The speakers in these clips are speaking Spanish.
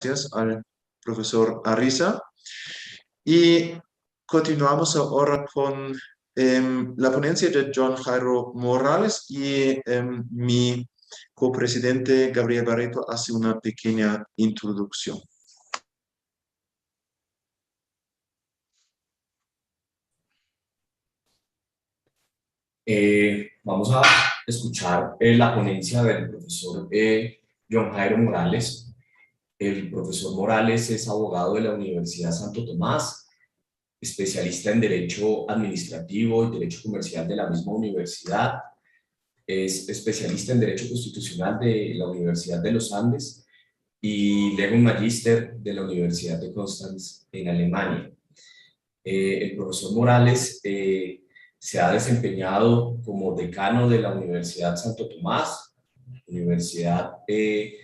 Gracias al profesor Arriza. Y continuamos ahora con la ponencia de John Jairo Morales y mi copresidente Gabriel Barreto hace una pequeña introducción. Vamos a escuchar la ponencia del profesor John Jairo Morales. El profesor Morales es abogado de la Universidad Santo Tomás, especialista en Derecho Administrativo y Derecho Comercial de la misma universidad. Es especialista en Derecho Constitucional de la Universidad de los Andes y Legal Magister de la Universidad de Konstanz en Alemania. El profesor Morales se ha desempeñado como decano de la Universidad Santo Tomás, Universidad de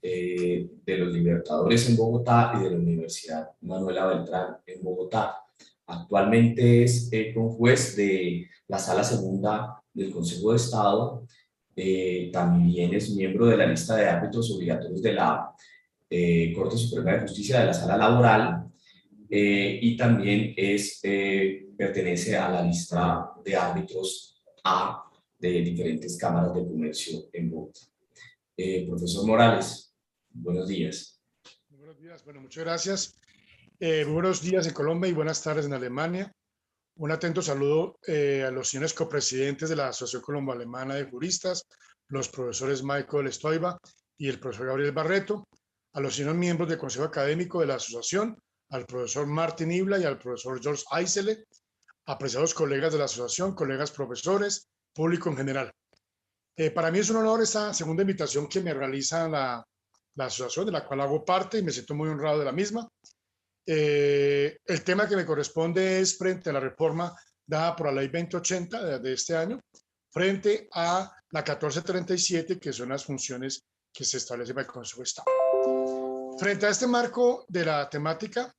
los Libertadores en Bogotá y de la Universidad Manuela Beltrán en Bogotá. Actualmente es conjuez de la Sala Segunda del Consejo de Estado. También es miembro de la lista de árbitros obligatorios de la Corte Suprema de Justicia de la Sala Laboral. Y también pertenece a la lista de árbitros A de diferentes cámaras de comercio en Bogotá. Profesor Morales, buenos días. Buenos días, bueno, muchas gracias. Muy buenos días en Colombia y buenas tardes en Alemania. Un atento saludo a los señores copresidentes de la Asociación Colombo-Alemana de Juristas, los profesores Michael Stoiba y el profesor Gabriel Barreto, a los señores miembros del Consejo Académico de la Asociación, al profesor Martin Ibla y al profesor George Eisele, apreciados colegas de la Asociación, colegas profesores, público en general. Para mí es un honor esta segunda invitación que me realiza la asociación de la cual hago parte y me siento muy honrado de la misma. El tema que me corresponde es frente a la reforma dada por la ley 2080 de este año, frente a la 1437, que son las funciones que se establecen para el Consejo de Estado. Frente a este marco de la temática,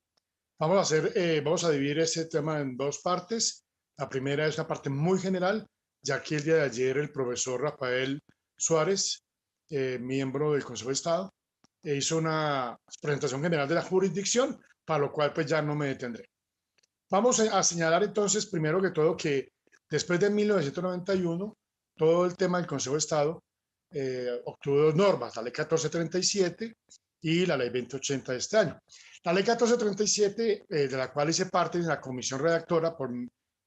vamos a dividir este tema en dos partes. La primera es una parte muy general, ya que el día de ayer el profesor Rafael Suárez, miembro del Consejo de Estado, hizo una presentación general de la jurisdicción, para lo cual pues ya no me detendré. Vamos a señalar entonces, primero que todo, que después de 1991, todo el tema del Consejo de Estado obtuvo dos normas, la ley 1437 y la ley 2080 de este año. La ley 1437, de la cual hice parte de la comisión redactora por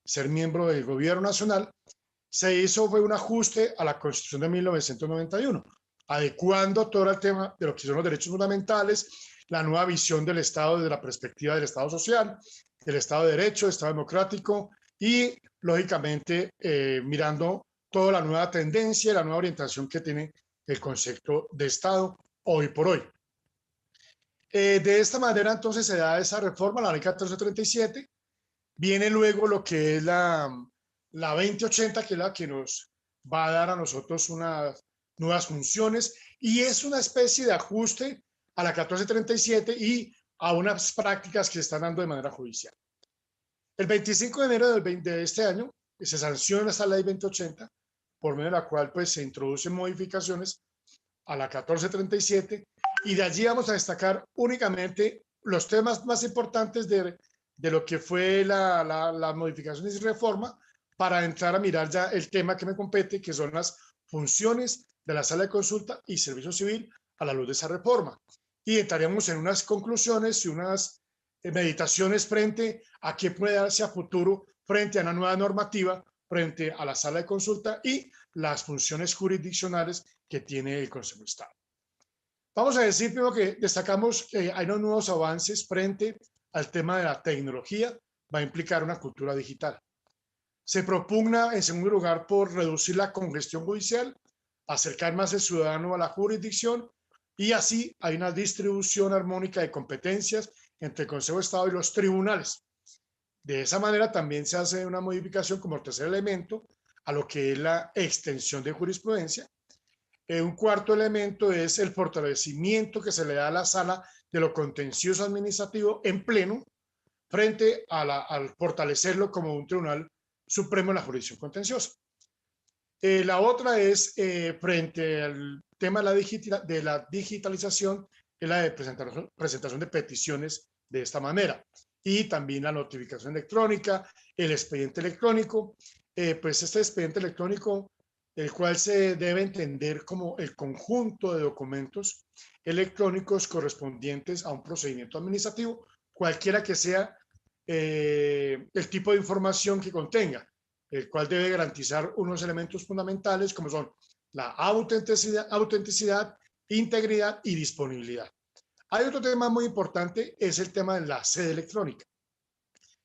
ser miembro del gobierno nacional, fue un ajuste a la Constitución de 1991, adecuando todo el tema de lo que son los derechos fundamentales, la nueva visión del Estado desde la perspectiva del Estado social, del Estado de Derecho, Estado democrático y, lógicamente, mirando toda la nueva tendencia, la nueva orientación que tiene el concepto de Estado hoy por hoy. De esta manera, entonces, se da esa reforma, la ley 1437. Viene luego lo que es la 2080, que es la que nos va a dar a nosotros unas nuevas funciones y es una especie de ajuste a la 1437 y a unas prácticas que se están dando de manera judicial. El 25 de enero de este año se sanciona esta ley 2080, por medio de la cual pues, se introducen modificaciones a la 1437 y de allí vamos a destacar únicamente los temas más importantes de lo que fue la modificación y reforma para entrar a mirar ya el tema que me compete, que son las funciones de la sala de consulta y servicio civil a la luz de esa reforma. Y entraríamos en unas conclusiones y unas meditaciones frente a qué puede darse a futuro frente a una nueva normativa, frente a la sala de consulta y las funciones jurisdiccionales que tiene el Consejo de Estado. Vamos a decir primero que destacamos que hay unos nuevos avances frente al tema de la tecnología, va a implicar una cultura digital. Se propugna, en segundo lugar, por reducir la congestión judicial, acercar más el ciudadano a la jurisdicción y así hay una distribución armónica de competencias entre el Consejo de Estado y los tribunales. De esa manera también se hace una modificación como tercer elemento a lo que es la extensión de jurisprudencia. Un cuarto elemento es el fortalecimiento que se le da a la sala de lo contencioso administrativo en pleno frente al fortalecerlo como un tribunal supremo en la jurisdicción contenciosa. La otra es frente al tema de la digitalización, es la de presentación de peticiones de esta manera. Y también la notificación electrónica, el expediente electrónico. Pues este expediente electrónico, el cual se debe entender como el conjunto de documentos electrónicos correspondientes a un procedimiento administrativo, cualquiera que sea el tipo de información que contenga, el cual debe garantizar unos elementos fundamentales como son la autenticidad, integridad y disponibilidad. Hay otro tema muy importante, es el tema de la sede electrónica,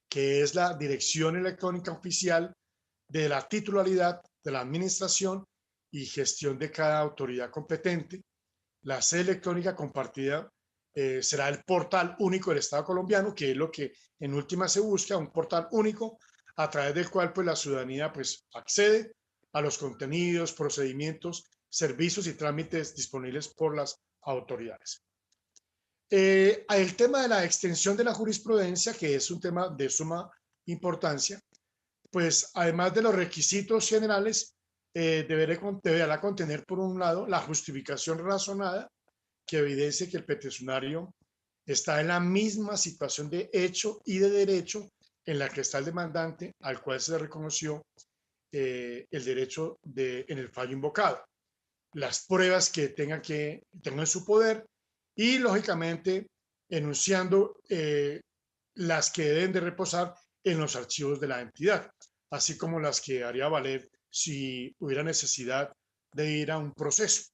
que es la dirección electrónica oficial de la titularidad de la administración y gestión de cada autoridad competente. La sede electrónica compartida será el portal único del Estado colombiano, que es lo que en última se busca, un portal único a través del cual pues la ciudadanía pues accede a los contenidos, procedimientos, servicios y trámites disponibles por las autoridades. El tema de la extensión de la jurisprudencia, que es un tema de suma importancia, pues además de los requisitos generales, deberá contener por un lado la justificación razonada que evidencie que el peticionario está en la misma situación de hecho y de derecho en la que está el demandante, al cual se le reconoció el derecho en el fallo invocado, las pruebas que tengan en su poder y, lógicamente, enunciando las que deben de reposar en los archivos de la entidad, así como las que haría valer si hubiera necesidad de ir a un proceso.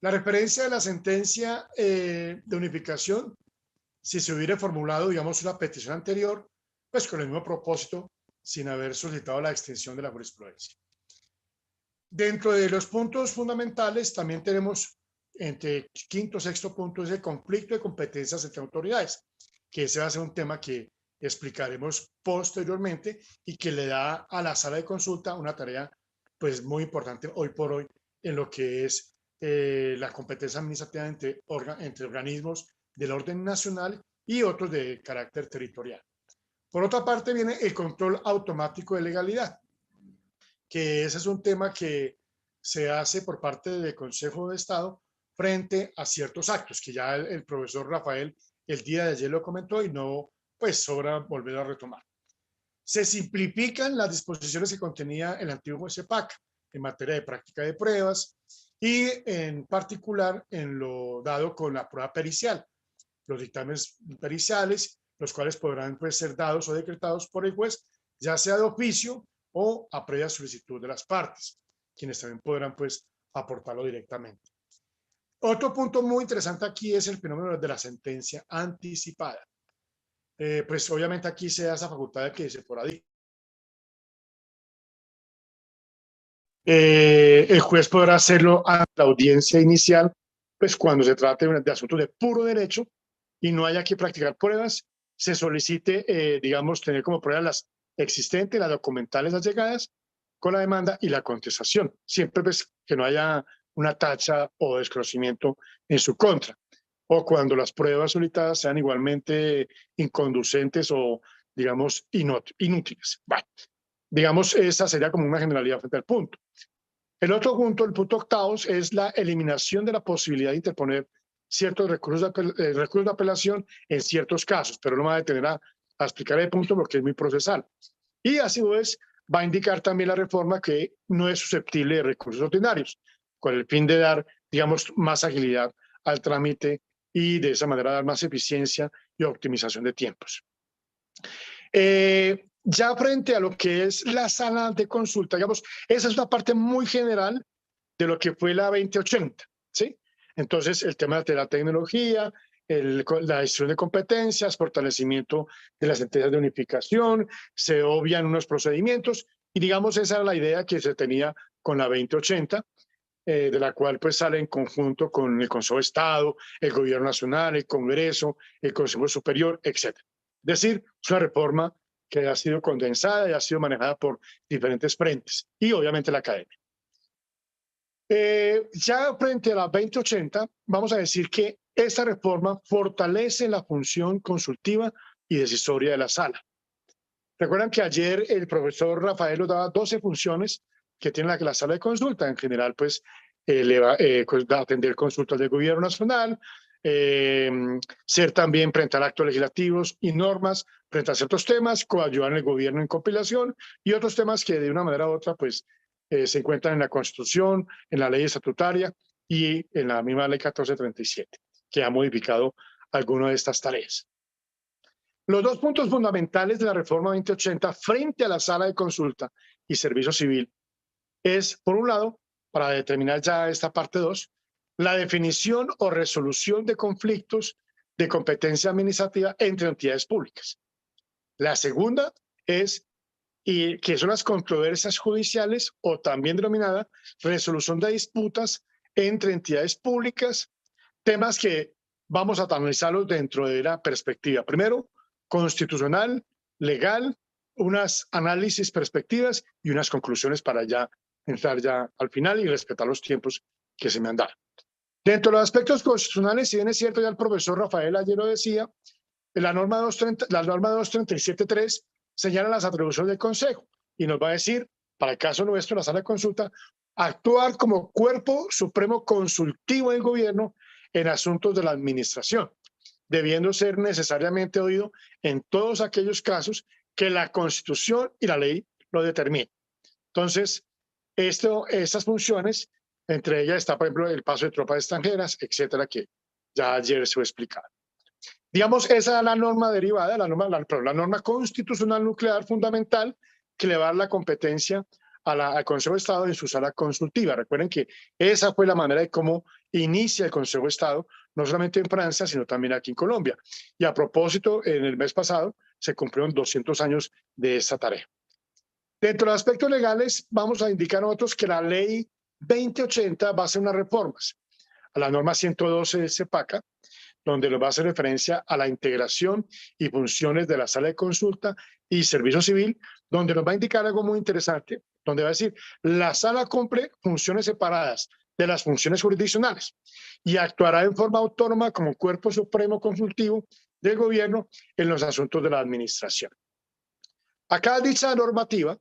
La referencia de la sentencia de unificación, si se hubiera formulado, digamos, una petición anterior, pues con el mismo propósito, sin haber solicitado la extensión de la jurisprudencia. Dentro de los puntos fundamentales también tenemos entre quinto y sexto punto es el conflicto de competencias entre autoridades, que ese va a ser un tema que explicaremos posteriormente y que le da a la sala de consulta una tarea pues muy importante hoy por hoy en lo que es la competencia administrativa entre organismos del orden nacional y otros de carácter territorial. Por otra parte viene el control automático de legalidad, que ese es un tema que se hace por parte del Consejo de Estado frente a ciertos actos, que ya el profesor Rafael el día de ayer lo comentó y no, pues sobra volver a retomar. Se simplifican las disposiciones que contenía el antiguo CEPAC en materia de práctica de pruebas y en particular en lo dado con la prueba pericial, los dictámenes periciales, los cuales podrán pues, ser dados o decretados por el juez, ya sea de oficio o a previa solicitud de las partes, quienes también podrán pues aportarlo directamente. Otro punto muy interesante aquí es el fenómeno de la sentencia anticipada. Pues obviamente aquí se da esa facultad de que dice por ahí. El juez podrá hacerlo a la audiencia inicial, pues cuando se trate de asuntos de puro derecho y no haya que practicar pruebas, se solicite, digamos, tener como pruebas las existentes, las documentales allegadas con la demanda y la contestación. Siempre pues que no haya una tacha o desconocimiento en su contra. O cuando las pruebas solicitadas sean igualmente inconducentes o, digamos, inútiles. Bueno, digamos, esa sería como una generalidad frente al punto. El otro punto, el punto octavo, es la eliminación de la posibilidad de interponer ciertos recursos de apelación en ciertos casos, pero no me va a detener a explicar el punto porque es muy procesal. Y así pues va a indicar también la reforma que no es susceptible de recursos ordinarios, con el fin de dar, digamos, más agilidad al trámite y de esa manera dar más eficiencia y optimización de tiempos. Ya frente a lo que es la sala de consulta, digamos, esa es una parte muy general de lo que fue la 2080, ¿sí? Entonces, el tema de la tecnología, la gestión de competencias, fortalecimiento de las sentencias de unificación, se obvian unos procedimientos y, digamos, esa era la idea que se tenía con la 2080, de la cual pues sale en conjunto con el Consejo de Estado, el Gobierno Nacional, el Congreso, el Consejo Superior, etc. Es decir, es una reforma que ha sido condensada y ha sido manejada por diferentes frentes y obviamente la academia. Ya frente a la 2080, vamos a decir que esta reforma fortalece la función consultiva y decisoria de la sala. Recuerdan que ayer el profesor Rafael nos daba 12 funciones que tiene la sala de consulta. En general, pues, le va a atender consultas del Gobierno Nacional, ser también frente a actos legislativos y normas, frente a ciertos temas, coayudar en el gobierno en compilación y otros temas que de una manera u otra pues se encuentran en la Constitución, en la ley estatutaria y en la misma ley 1437, que ha modificado algunas de estas tareas. Los dos puntos fundamentales de la reforma 2080 frente a la sala de consulta y servicio civil es, por un lado, para determinar ya esta parte 2, la definición o resolución de conflictos de competencia administrativa entre entidades públicas. La segunda es, y que son las controversias judiciales o también denominada resolución de disputas entre entidades públicas, temas que vamos a analizarlos dentro de la perspectiva, primero, constitucional, legal, unas análisis, perspectivas y unas conclusiones para ya entrar ya al final y respetar los tiempos que se me han dado. Dentro de los aspectos constitucionales, si bien es cierto, ya el profesor Rafael ayer lo decía, la norma 237.3 señala las atribuciones del Consejo y nos va a decir, para el caso nuestro, la sala de consulta, actuar como cuerpo supremo consultivo del gobierno en asuntos de la administración, debiendo ser necesariamente oído en todos aquellos casos que la Constitución y la ley lo determinen. Entonces, estas funciones, entre ellas está, por ejemplo, el paso de tropas extranjeras, etcétera, que ya ayer se explicaba. Digamos, esa es la norma derivada, la norma constitucional nuclear fundamental que le va a dar la competencia al Consejo de Estado en su sala consultiva. Recuerden que esa fue la manera de cómo inicia el Consejo de Estado, no solamente en Francia, sino también aquí en Colombia. Y a propósito, en el mes pasado se cumplieron 200 años de esta tarea. Dentro de los aspectos legales, vamos a indicar nosotros que la ley 2080 va a hacer unas reformas a la norma 112 de CEPACA, donde nos va a hacer referencia a la integración y funciones de la sala de consulta y servicio civil, donde nos va a indicar algo muy interesante, donde va a decir, la sala cumple funciones separadas de las funciones jurisdiccionales y actuará en forma autónoma como cuerpo supremo consultivo del gobierno en los asuntos de la administración. Acá dicha normativa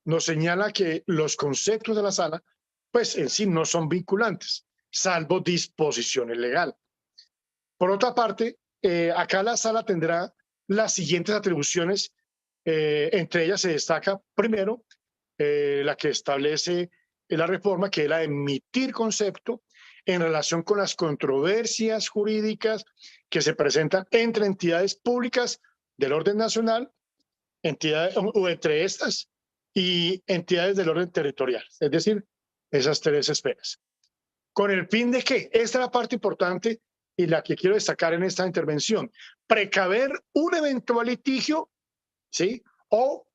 nos señala que los conceptos de la sala, pues en sí no son vinculantes, salvo disposiciones legales. Por otra parte, acá la sala tendrá las siguientes atribuciones, entre ellas se destaca primero la que establece la reforma, que es la de emitir concepto en relación con las controversias jurídicas que se presentan entre entidades públicas del orden nacional, o entre estas y entidades del orden territorial, es decir, esas tres esferas. ¿Con el fin de qué? Esta es la parte importante y la que quiero destacar en esta intervención. Precaver un eventual litigio, ¿sí? O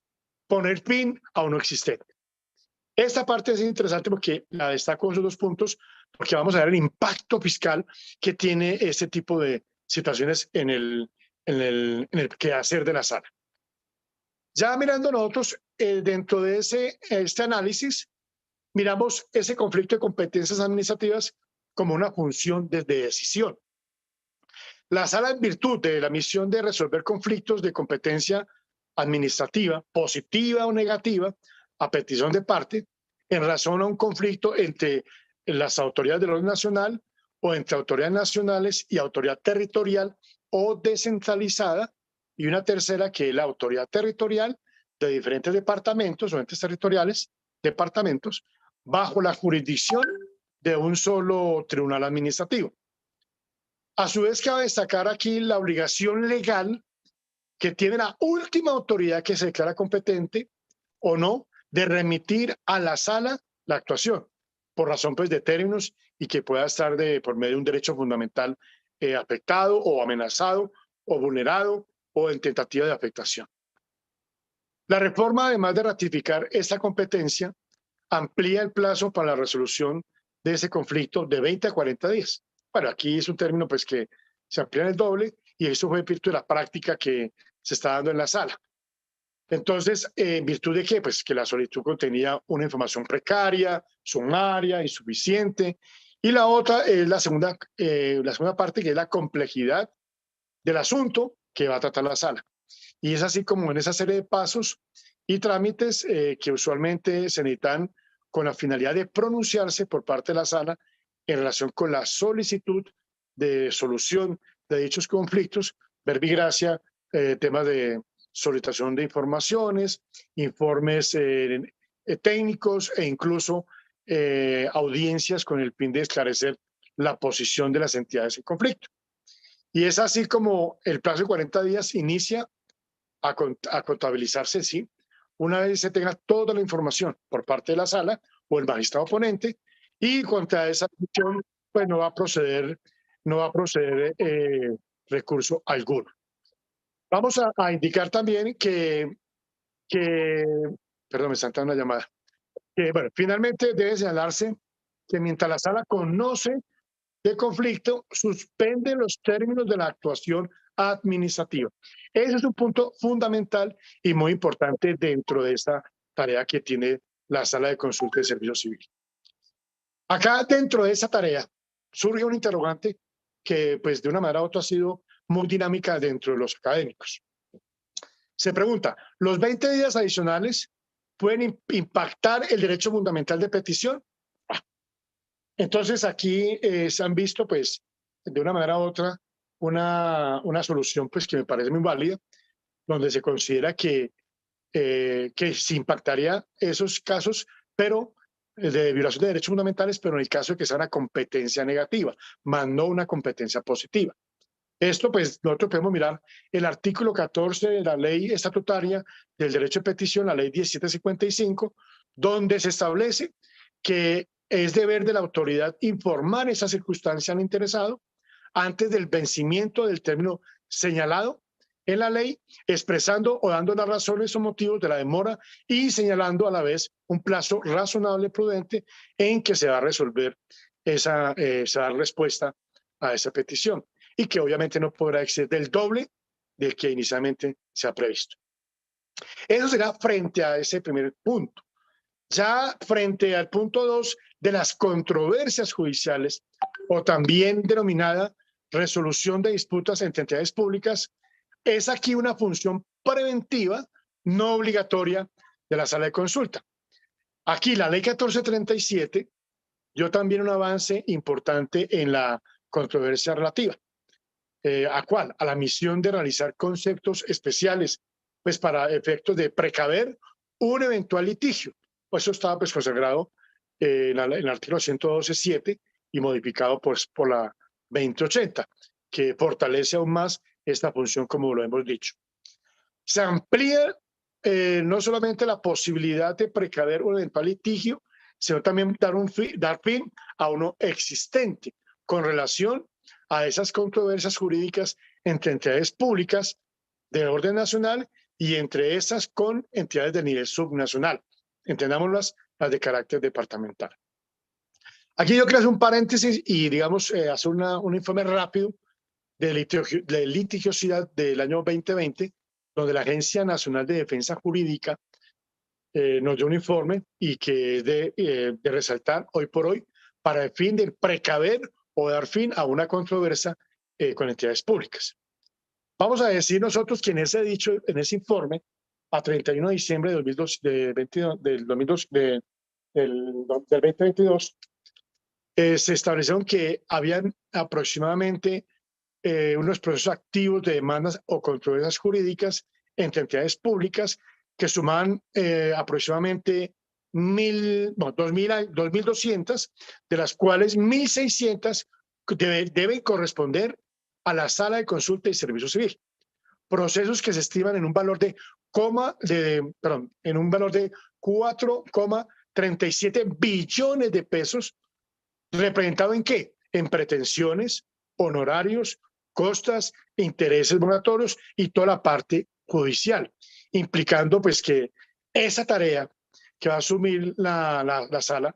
poner fin a uno existente. Esta parte es interesante porque la destaco en esos dos puntos, porque vamos a ver el impacto fiscal que tiene este tipo de situaciones en el quehacer de la sala. Ya mirando nosotros dentro de este análisis, miramos ese conflicto de competencias administrativas como una función de decisión. La sala, en virtud de la misión de resolver conflictos de competencia administrativa, positiva o negativa, a petición de parte, en razón a un conflicto entre las autoridades del orden nacional o entre autoridades nacionales y autoridad territorial o descentralizada, y una tercera que es la autoridad territorial de diferentes departamentos o entes territoriales, departamentos, bajo la jurisdicción de un solo tribunal administrativo. A su vez, cabe destacar aquí la obligación legal que tiene la última autoridad que se declara competente o no de remitir a la sala la actuación, por razón pues de términos y que pueda estar por medio de un derecho fundamental afectado o amenazado o vulnerado o en tentativa de afectación. La reforma, además de ratificar esta competencia, amplía el plazo para la resolución de ese conflicto de 20 a 40 días. Bueno, aquí es un término pues que se amplía en el doble y eso fue en virtud de la práctica que se está dando en la sala. Entonces, ¿en virtud de qué? Pues que la solicitud contenía una información precaria, sumaria, insuficiente. Y la otra es la segunda parte, que es la complejidad del asunto que va a tratar la sala. Y es así como en esa serie de pasos y trámites que usualmente se necesitan con la finalidad de pronunciarse por parte de la sala en relación con la solicitud de solución de dichos conflictos, verbigracia, temas de solicitación de informaciones, informes técnicos e incluso audiencias con el fin de esclarecer la posición de las entidades en conflicto. Y es así como el plazo de 40 días inicia a contabilizarse, ¿sí? Una vez se tenga toda la información por parte de la sala o el magistrado ponente, y contra esa decisión, pues no va a proceder recurso alguno. Vamos a indicar también perdón, me está entrando una llamada. Bueno, finalmente debe señalarse que mientras la sala conoce de conflicto, suspende los términos de la actuación administrativa. Ese es un punto fundamental y muy importante dentro de esta tarea que tiene la Sala de Consulta de Servicio Civil. Acá, dentro de esa tarea, surge un interrogante que, pues, de una manera u otra ha sido muy dinámica dentro de los académicos. Se pregunta, ¿los 20 días adicionales pueden impactar el derecho fundamental de petición? Entonces aquí se han visto, pues, de una manera u otra, una solución, pues, que me parece muy válida, donde se considera que se impactaría esos casos, pero de violación de derechos fundamentales, pero en el caso de que sea una competencia negativa, más no una competencia positiva. Esto, pues, nosotros podemos mirar el artículo 14 de la ley estatutaria del derecho de petición, la ley 1755, donde se establece que es deber de la autoridad informar esa circunstancia al interesado antes del vencimiento del término señalado en la ley, expresando o dando las razones o motivos de la demora y señalando a la vez un plazo razonable y prudente en que se va a resolver se va a dar respuesta a esa petición, y que obviamente no podrá exceder del doble del que inicialmente se ha previsto. Eso será frente a ese primer punto. Ya frente al punto 2 de las controversias judiciales, o también denominada resolución de disputas entre entidades públicas, es aquí una función preventiva no obligatoria de la sala de consulta. Aquí la ley 1437 dio también un avance importante en la controversia relativa. ¿A cuál? A la misión de realizar conceptos especiales, pues para efectos de precaver un eventual litigio. Pues eso estaba, pues, consagrado en el artículo 112.7 y modificado, pues, por la 2080, que fortalece aún más esta función, como lo hemos dicho. Se amplía no solamente la posibilidad de precaver un eventual litigio, sino también dar fin a uno existente con relación a esas controversias jurídicas entre entidades públicas de orden nacional y entre esas con entidades de nivel subnacional, entendámoslas las de carácter departamental. Aquí yo quiero hacer un paréntesis y, digamos, hacer un informe rápido de litigiosidad del año 2020, donde la Agencia Nacional de Defensa Jurídica nos dio un informe y que es de resaltar hoy por hoy para el fin de precaver o dar fin a una controversia con entidades públicas. Vamos a decir nosotros que en ese informe, a 31 de diciembre del 2022, se establecieron que habían aproximadamente unos procesos activos de demandas o controversias jurídicas entre entidades públicas que suman aproximadamente 2.200, de las cuales 1.600 deben corresponder a la Sala de Consulta y Servicio Civil. Procesos que se estiman en un valor de 4,37 billones de pesos, ¿representado en qué? En pretensiones, honorarios, costas, intereses moratorios y toda la parte judicial, implicando, pues, que esa tarea que va a asumir la sala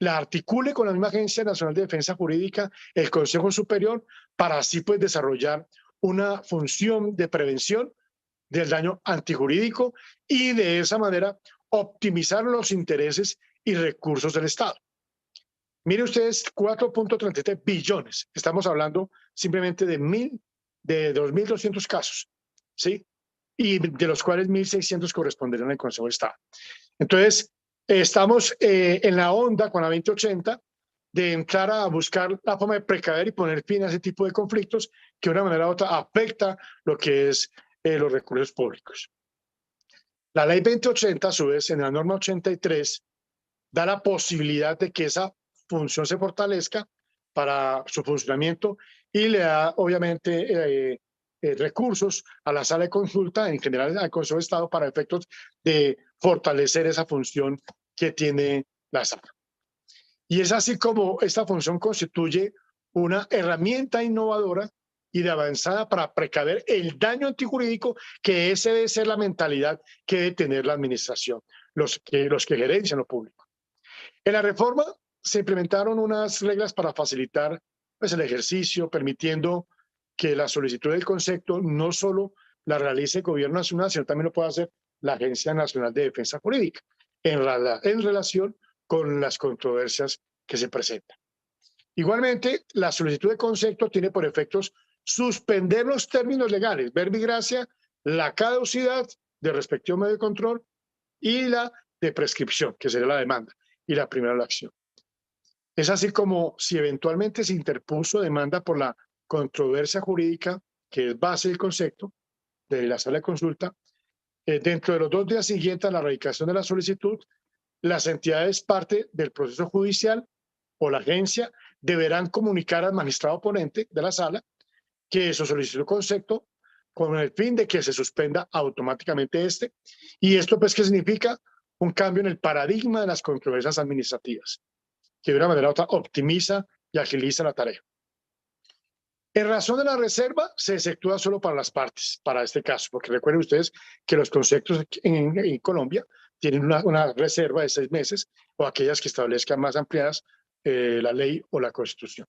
la articule con la misma Agencia Nacional de Defensa Jurídica, el Consejo Superior, para así, pues, desarrollar una función de prevención del daño antijurídico y de esa manera optimizar los intereses y recursos del Estado. Mire ustedes, 4.37 billones. Estamos hablando simplemente de 2.200 casos, ¿sí? Y de los cuales 1.600 corresponderían al Consejo de Estado. Entonces, estamos en la onda con la 2080 de entrar a buscar la forma de precaver y poner fin a ese tipo de conflictos que de una manera u otra afecta lo que es los recursos públicos. La ley 2080, a su vez, en la norma 83, da la posibilidad de que esa función se fortalezca para su funcionamiento y le da, obviamente, recursos a la sala de consulta, en general al Consejo de Estado, para efectos de fortalecer esa función que tiene la sala. Y es así como esta función constituye una herramienta innovadora y de avanzada para precaver el daño antijurídico, que ese debe ser la mentalidad que debe tener la administración, los que gerencian lo público. En la reforma se implementaron unas reglas para facilitar pues, el ejercicio, permitiendo que la solicitud del concepto no solo la realice el Gobierno Nacional, sino también lo pueda hacer la Agencia Nacional de Defensa Jurídica en relación con las controversias que se presentan. Igualmente, la solicitud de concepto tiene por efectos suspender los términos legales, verbi gracia, la caducidad del respectivo medio de control y la de prescripción, que sería la demanda, y la primera la acción. Es así como si eventualmente se interpuso demanda por la controversia jurídica, que es base del concepto de la sala de consulta, dentro de los 2 días siguientes a la radicación de la solicitud, las entidades parte del proceso judicial o la agencia deberán comunicar al magistrado oponente de la sala que su solicitud de concepto con el fin de que se suspenda automáticamente y esto pues ¿qué significa? Un cambio en el paradigma de las controversias administrativas, que de una manera u otra optimiza y agiliza la tarea. En razón de la reserva, se efectúa solo para las partes, para este caso, porque recuerden ustedes que los conceptos en Colombia tienen una reserva de 6 meses o aquellas que establezcan más ampliadas la ley o la Constitución.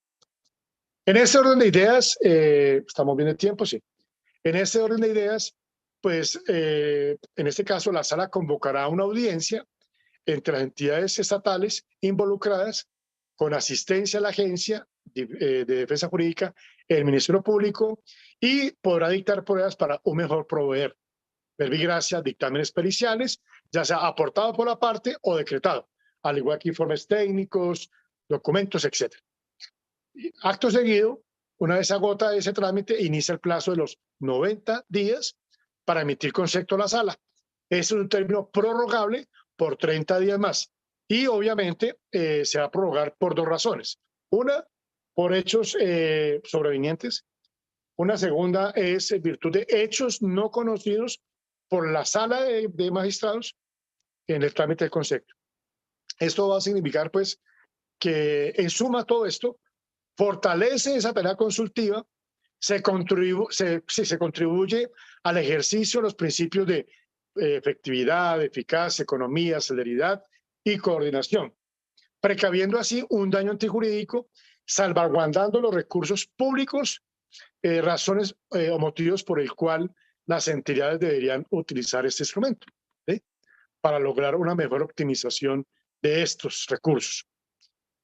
En este orden de ideas, estamos bien de tiempo, sí. En este orden de ideas, pues en este caso la sala convocará una audiencia entre las entidades estatales involucradas con asistencia a la Agencia de Defensa Jurídica, el Ministerio Público, y podrá dictar pruebas para un mejor proveer, verbi gracia, dictámenes periciales, ya sea aportado por la parte o decretado, al igual que informes técnicos, documentos, etc. Acto seguido, una vez agota ese trámite, inicia el plazo de los 90 días para emitir concepto a la sala. Es un término prorrogable por 30 días más. Y obviamente se va a prorrogar por 2 razones. Una, por hechos sobrevinientes. Una segunda es en virtud de hechos no conocidos por la sala de magistrados en el trámite del concepto. Esto va a significar, pues, que en suma todo esto fortalece esa tarea consultiva, se contribuye al ejercicio de los principios de efectividad, eficacia, economía, celeridad y coordinación, precaviendo así un daño antijurídico, salvaguardando los recursos públicos, razones o motivos por el cual las entidades deberían utilizar este instrumento, ¿sí? Para lograr una mejor optimización de estos recursos.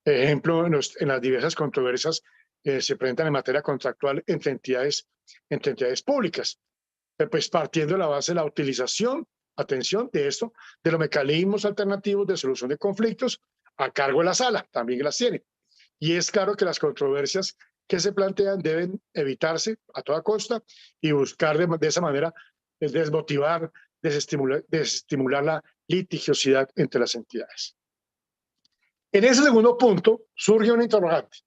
Ejemplo, en las diversas controversias que se presentan en materia contractual entre entidades públicas. Pues partiendo de la base de la utilización, atención, de esto, de los mecanismos alternativos de solución de conflictos a cargo de la sala, también las tiene. Y es claro que las controversias que se plantean deben evitarse a toda costa y buscar de esa manera desmotivar, desestimular la litigiosidad entre las entidades. En ese segundo punto surge una interrogante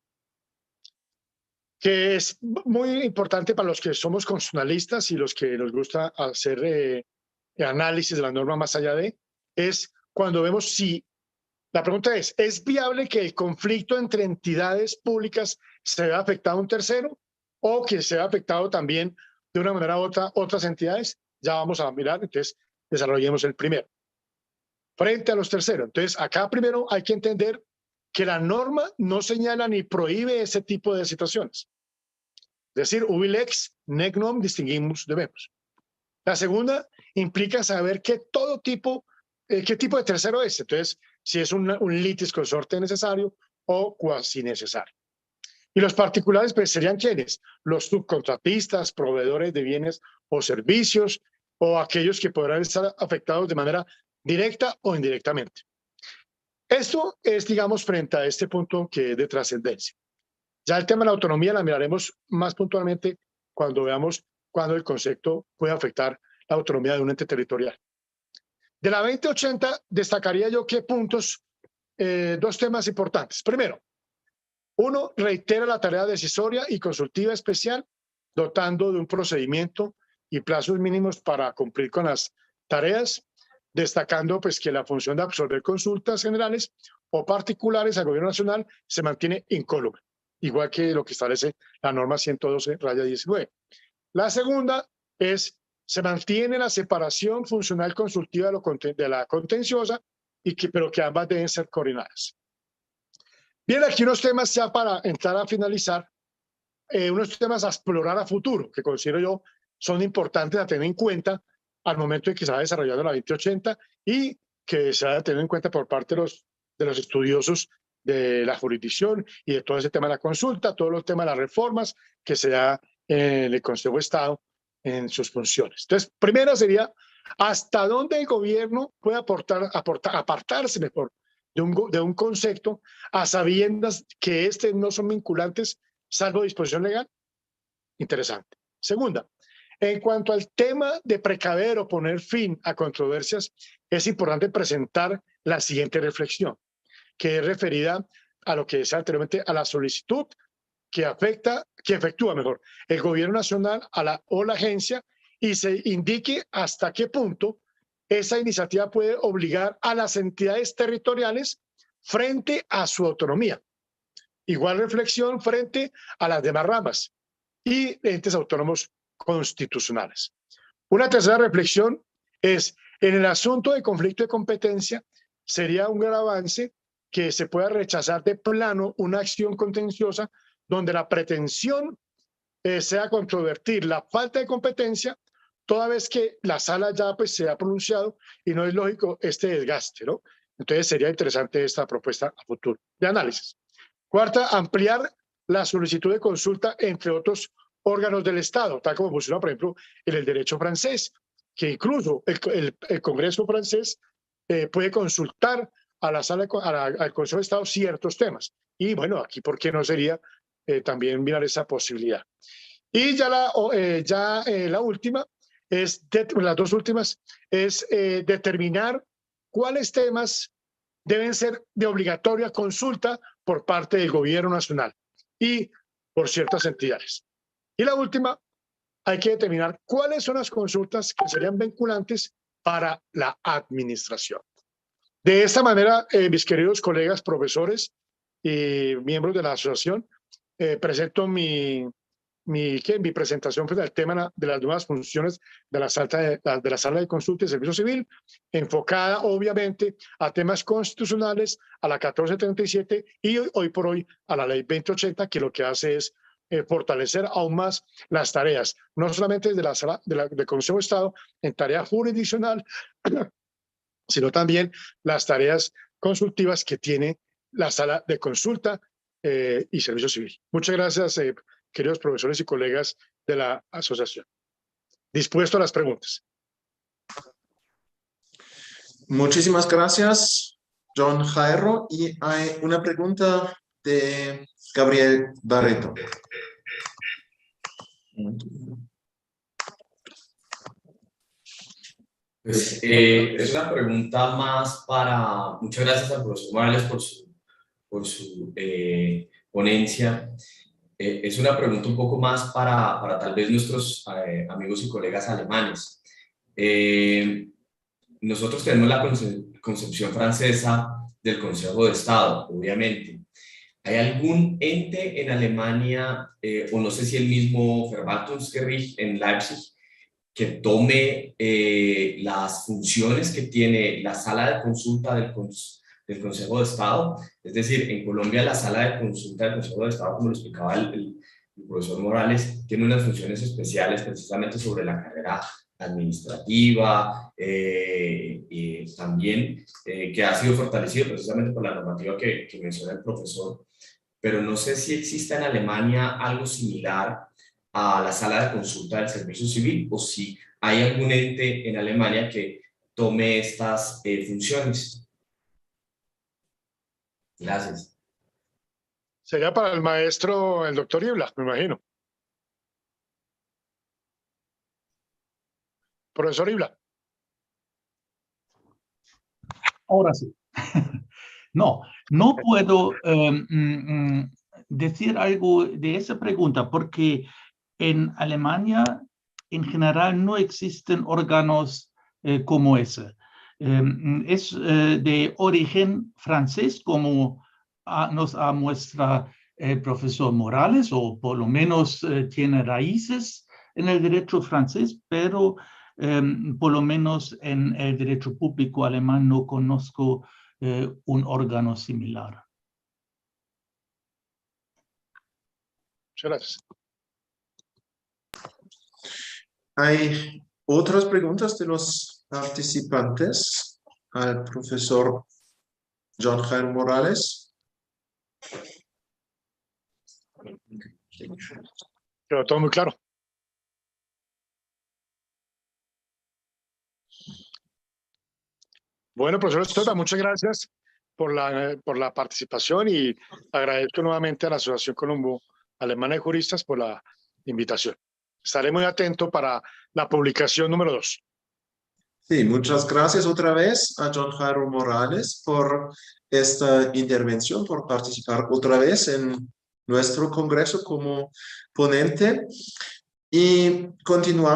que es muy importante para los que somos constitucionalistas y los que nos gusta hacer análisis de la norma más allá de, es cuando vemos si, la pregunta ¿es viable que el conflicto entre entidades públicas se vea afectado a un tercero o que se vea afectado también de una manera u otra otras entidades? Ya vamos a mirar, entonces desarrollemos el primero. Frente a los terceros. Entonces, acá primero hay que entender que la norma no señala ni prohíbe ese tipo de situaciones. Es decir, ubi lex, nec non, distinguimus debemos. La segunda implica saber qué tipo de tercero es. Entonces, si es un litis consorte necesario o cuasi necesario. Y los particulares pues, serían ¿quiénes? Los subcontratistas, proveedores de bienes o servicios, o aquellos que podrán estar afectados de manera directa o indirectamente. Esto es, digamos, frente a este punto que es de trascendencia. Ya el tema de la autonomía la miraremos más puntualmente cuando veamos cuándo el concepto puede afectar la autonomía de un ente territorial. De la 2080 destacaría yo qué puntos, dos temas importantes. Primero, uno, reitera la tarea decisoria y consultiva especial, dotando de un procedimiento y plazos mínimos para cumplir con las tareas, destacando pues, que la función de absorber consultas generales o particulares al Gobierno Nacional se mantiene incólume, igual que lo que establece la norma 112/19. La segunda es, se mantiene la separación funcional consultiva de la contenciosa, pero que ambas deben ser coordinadas. Bien, aquí unos temas ya para entrar a finalizar, unos temas a explorar a futuro, que considero yo son importantes a tener en cuenta al momento en que se va desarrollando la 2080 y que se va a tener en cuenta por parte de los estudiosos de la jurisdicción y de todo ese tema de la consulta, todos los temas de las reformas que se da en el Consejo de Estado en sus funciones. Entonces, primero sería, ¿hasta dónde el gobierno puede apartarse mejor de un concepto a sabiendas que no son vinculantes salvo disposición legal? Interesante. Segunda, en cuanto al tema de precaver o poner fin a controversias, es importante presentar la siguiente reflexión, que es referida a lo que decía anteriormente, a la solicitud que efectúa mejor el Gobierno Nacional o la agencia y se indique hasta qué punto esa iniciativa puede obligar a las entidades territoriales frente a su autonomía. Igual reflexión frente a las demás ramas y entes autónomos constitucionales. Una tercera reflexión es, en el asunto de conflicto de competencia, sería un gran avance que se pueda rechazar de plano una acción contenciosa donde la pretensión sea controvertir la falta de competencia, toda vez que la sala ya pues, se ha pronunciado y no es lógico este desgaste, ¿no? Entonces sería interesante esta propuesta a futuro de análisis. Cuarta, ampliar la solicitud de consulta entre otros órganos del Estado, tal como funciona, por ejemplo, en el derecho francés, que incluso el Congreso francés puede consultar a la sala, al Consejo de Estado ciertos temas. Y bueno, aquí, ¿por qué no sería también mirar esa posibilidad? Y ya la última, las dos últimas, es determinar cuáles temas deben ser de obligatoria consulta por parte del Gobierno Nacional y por ciertas entidades. Y la última, hay que determinar cuáles son las consultas que serían vinculantes para la administración. De esta manera, mis queridos colegas profesores y miembros de la asociación, presento mi presentación frente al tema de las nuevas funciones de la sala de consulta y servicio civil, enfocada obviamente a temas constitucionales, a la 1437 y hoy por hoy a la ley 2080, que lo que hace es fortalecer aún más las tareas, no solamente de la sala del Consejo de Estado en tarea jurisdiccional, sino también las tareas consultivas que tiene la sala de consulta y servicio civil. Muchas gracias, queridos profesores y colegas de la asociación. Dispuesto a las preguntas. Muchísimas gracias, John Jairo. Y hay una pregunta de Gabriel Barreto. Pues, es una pregunta más para... Muchas gracias al profesor Morales por su ponencia. Es una pregunta un poco más para tal vez nuestros amigos y colegas alemanes. Nosotros tenemos la concepción francesa del Consejo de Estado, obviamente. ¿Hay algún ente en Alemania, o no sé si el mismo Verwaltungsgericht en Leipzig, que tome las funciones que tiene la sala de consulta del Consejo de Estado? Es decir, en Colombia la sala de consulta del Consejo de Estado, como lo explicaba el profesor Morales, tiene unas funciones especiales precisamente sobre la carrera administrativa, y también que ha sido fortalecido precisamente por la normativa que menciona el profesor. Pero no sé si existe en Alemania algo similar a la sala de consulta del servicio civil, o si hay algún ente en Alemania que tome estas funciones. Gracias. Sería para el maestro, el doctor Ibla, me imagino. Profesor Ibla. Ahora sí. No puedo decir algo de esa pregunta porque en Alemania en general no existen órganos como ese. Es de origen francés, como nos muestra el profesor Morales, o por lo menos tiene raíces en el derecho francés, pero por lo menos en el derecho público alemán no conozco un órgano similar. Muchas gracias. ¿Hay otras preguntas de los participantes al profesor John Jairo Morales? Pero todo muy claro. Bueno, profesor Estopa, muchas gracias por la participación y agradezco nuevamente a la Asociación Colombo-Alemana de Juristas por la invitación. Estaré muy atento para la publicación número 2. Sí, muchas gracias otra vez a John Jairo Morales por esta intervención, por participar otra vez en nuestro congreso como ponente. Y continuamos.